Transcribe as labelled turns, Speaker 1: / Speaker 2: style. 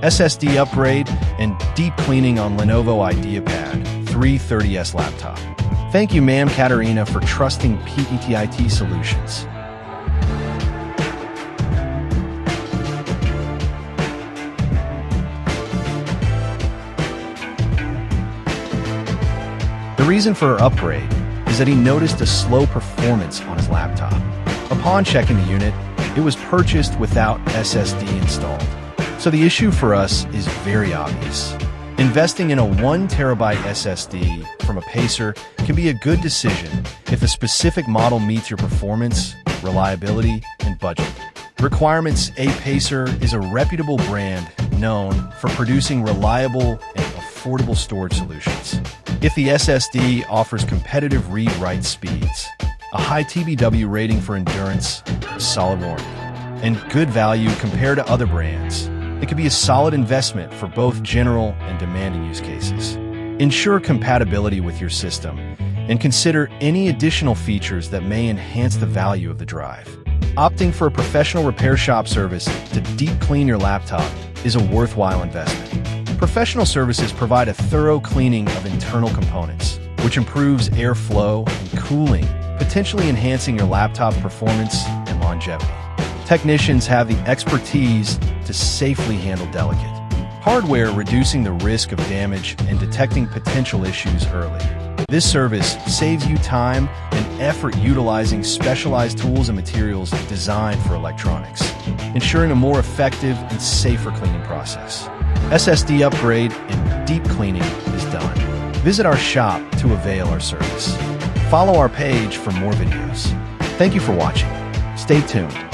Speaker 1: SSD upgrade, and deep cleaning on Lenovo IdeaPad 330S laptop. Thank you, Ma'am Katerina, for trusting PETIT Solutions. The reason for her upgrade is that he noticed a slow performance on his laptop. Upon checking the unit, it was purchased without SSD installed. So the issue for us is very obvious. Investing in a 1 terabyte SSD from Apacer can be a good decision if a specific model meets your performance, reliability, and budget requirements. Apacer is a reputable brand known for producing reliable and affordable storage solutions. If the SSD offers competitive read-write speeds, a high TBW rating for endurance, a solid warranty, and good value compared to other brands, it could be a solid investment for both general and demanding use cases. Ensure compatibility with your system and consider any additional features that may enhance the value of the drive. Opting for a professional repair shop service to deep clean your laptop is a worthwhile investment. Professional services provide a thorough cleaning of internal components, which improves airflow and cooling, potentially enhancing your laptop's performance and longevity. Technicians have the expertise to safely handle delicate hardware, reducing the risk of damage and detecting potential issues early. This service saves you time and effort utilizing specialized tools and materials designed for electronics, ensuring a more effective and safer cleaning process. SSD upgrade and deep cleaning is done. Visit our shop to avail our service. Follow our page for more videos. Thank you for watching. Stay tuned.